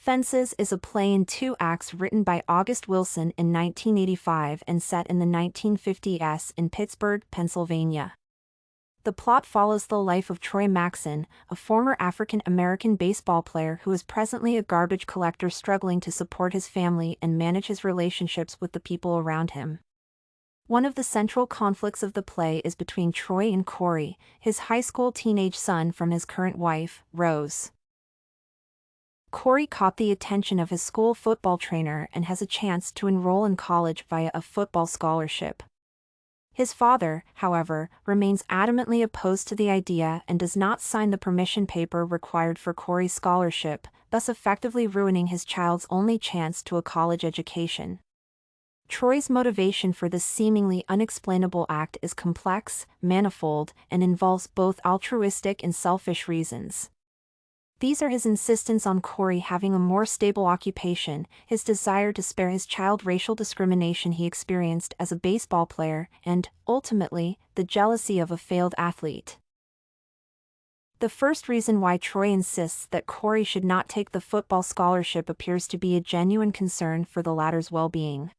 Fences is a play in 2 acts written by August Wilson in 1985 and set in the 1950s in Pittsburgh, Pennsylvania. The plot follows the life of Troy Maxon, a former African-American baseball player who is presently a garbage collector struggling to support his family and manage his relationships with the people around him. One of the central conflicts of the play is between Troy and Cory, his high school teenage son from his current wife, Rose. Cory caught the attention of his school football trainer and has a chance to enroll in college via a football scholarship. His father, however, remains adamantly opposed to the idea and does not sign the permission paper required for Cory's scholarship, thus effectively ruining his child's only chance to a college education. Troy's motivation for this seemingly unexplainable act is complex, manifold, and involves both altruistic and selfish reasons. These are his insistence on Cory having a more stable occupation, his desire to spare his child racial discrimination he experienced as a baseball player, and, ultimately, the jealousy of a failed athlete. The first reason why Troy insists that Cory should not take the football scholarship appears to be a genuine concern for the latter's well-being.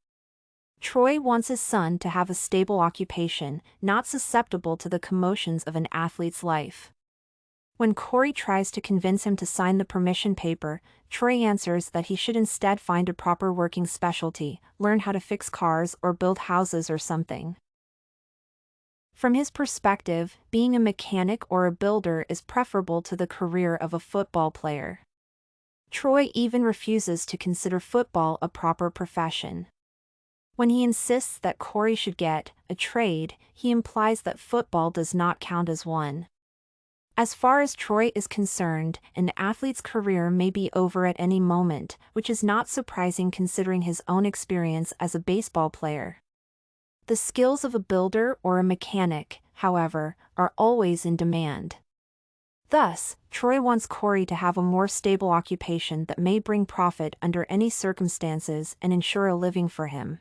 Troy wants his son to have a stable occupation, not susceptible to the commotions of an athlete's life. When Cory tries to convince him to sign the permission paper, Troy answers that he should instead find a proper working specialty, learn how to fix cars or build houses or something. From his perspective, being a mechanic or a builder is preferable to the career of a football player. Troy even refuses to consider football a proper profession. When he insists that Cory should get a trade, he implies that football does not count as one. As far as Troy is concerned, an athlete's career may be over at any moment, which is not surprising considering his own experience as a baseball player. The skills of a builder or a mechanic, however, are always in demand. Thus, Troy wants Cory to have a more stable occupation that may bring profit under any circumstances and ensure a living for him.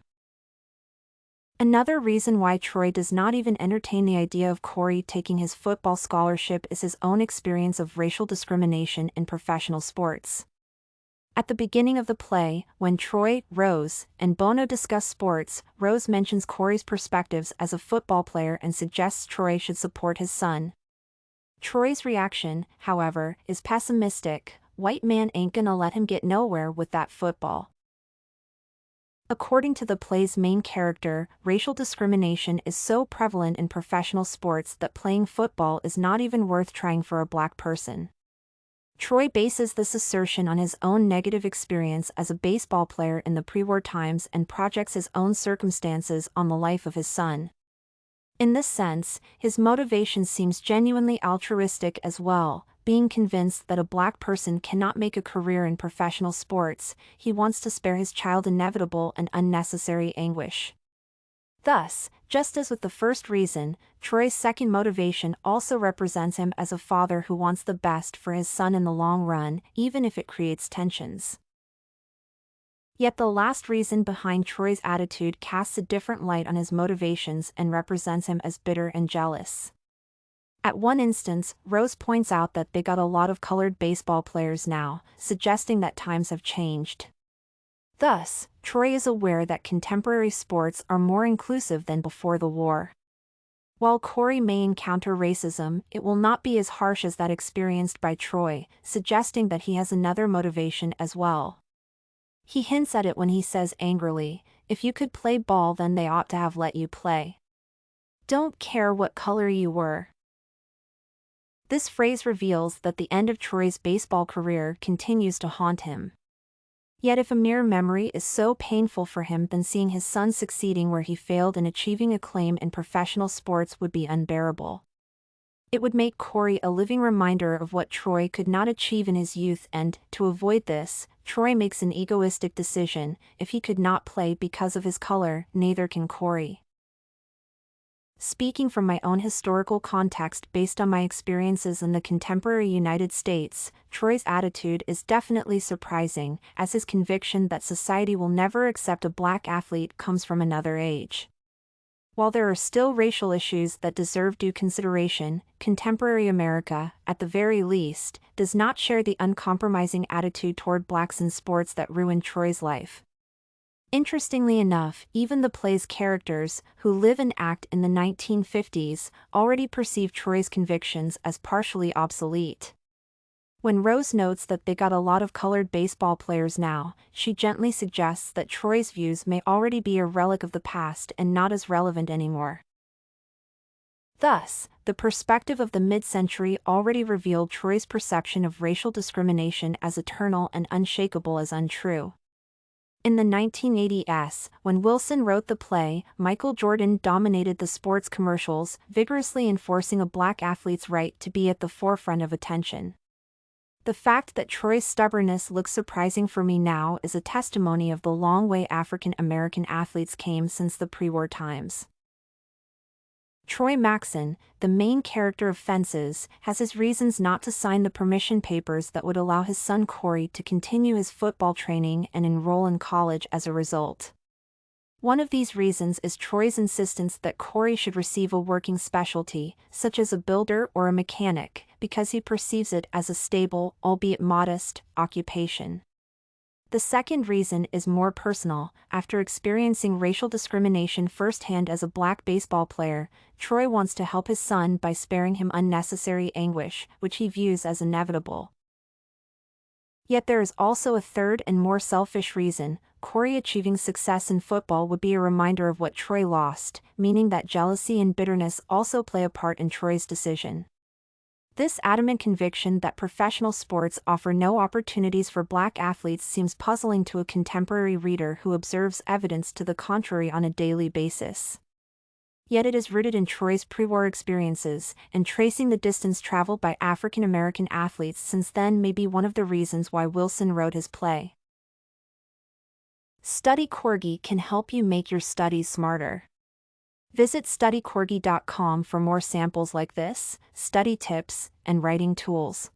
Another reason why Troy does not even entertain the idea of Cory taking his football scholarship is his own experience of racial discrimination in professional sports. At the beginning of the play, when Troy, Rose, and Bono discuss sports, Rose mentions Cory's perspectives as a football player and suggests Troy should support his son. Troy's reaction, however, is pessimistic. "White man ain't gonna let him get nowhere with that football." According to the play's main character, racial discrimination is so prevalent in professional sports that playing football is not even worth trying for a black person. Troy bases this assertion on his own negative experience as a baseball player in the pre-war times and projects his own circumstances on the life of his son. In this sense, his motivation seems genuinely altruistic as well. Being convinced that a black person cannot make a career in professional sports, he wants to spare his child inevitable and unnecessary anguish. Thus, just as with the first reason, Troy's second motivation also represents him as a father who wants the best for his son in the long run, even if it creates tensions. Yet the last reason behind Troy's attitude casts a different light on his motivations and represents him as bitter and jealous. At one instance, Rose points out that they got a lot of colored baseball players now, suggesting that times have changed. Thus, Troy is aware that contemporary sports are more inclusive than before the war. While Cory may encounter racism, it will not be as harsh as that experienced by Troy, suggesting that he has another motivation as well. He hints at it when he says angrily, "If you could play ball, then they ought to have let you play. Don't care what color you were." This phrase reveals that the end of Troy's baseball career continues to haunt him. Yet if a mere memory is so painful for him, then seeing his son succeeding where he failed and achieving acclaim in professional sports would be unbearable. It would make Cory a living reminder of what Troy could not achieve in his youth and, to avoid this, Troy makes an egoistic decision: if he could not play because of his color, neither can Cory. Speaking from my own historical context based on my experiences in the contemporary United States, Troy's attitude is definitely surprising, as his conviction that society will never accept a black athlete comes from another age. While there are still racial issues that deserve due consideration, contemporary America, at the very least, does not share the uncompromising attitude toward blacks in sports that ruined Troy's life. Interestingly enough, even the play's characters, who live and act in the 1950s, already perceive Troy's convictions as partially obsolete. When Rose notes that they got a lot of colored baseball players now, she gently suggests that Troy's views may already be a relic of the past and not as relevant anymore. Thus, the perspective of the mid-century already revealed Troy's perception of racial discrimination as eternal and unshakable as untrue. In the 1980s, when Wilson wrote the play, Michael Jordan dominated the sports commercials, vigorously enforcing a black athlete's right to be at the forefront of attention. The fact that Troy's stubbornness looks surprising for me now is a testimony of the long way African American athletes came since the pre-war times. Troy Maxon, the main character of Fences, has his reasons not to sign the permission papers that would allow his son Cory to continue his football training and enroll in college as a result. One of these reasons is Troy's insistence that Cory should receive a working specialty, such as a builder or a mechanic, because he perceives it as a stable, albeit modest, occupation. The second reason is more personal. After experiencing racial discrimination firsthand as a black baseball player, Troy wants to help his son by sparing him unnecessary anguish, which he views as inevitable. Yet there is also a third and more selfish reason. Cory achieving success in football would be a reminder of what Troy lost, meaning that jealousy and bitterness also play a part in Troy's decision. This adamant conviction that professional sports offer no opportunities for black athletes seems puzzling to a contemporary reader who observes evidence to the contrary on a daily basis. Yet it is rooted in Troy's pre-war experiences, and tracing the distance traveled by African American athletes since then may be one of the reasons why Wilson wrote his play. Study Corgi can help you make your studies smarter. Visit studycorgi.com for more samples like this, study tips, and writing tools.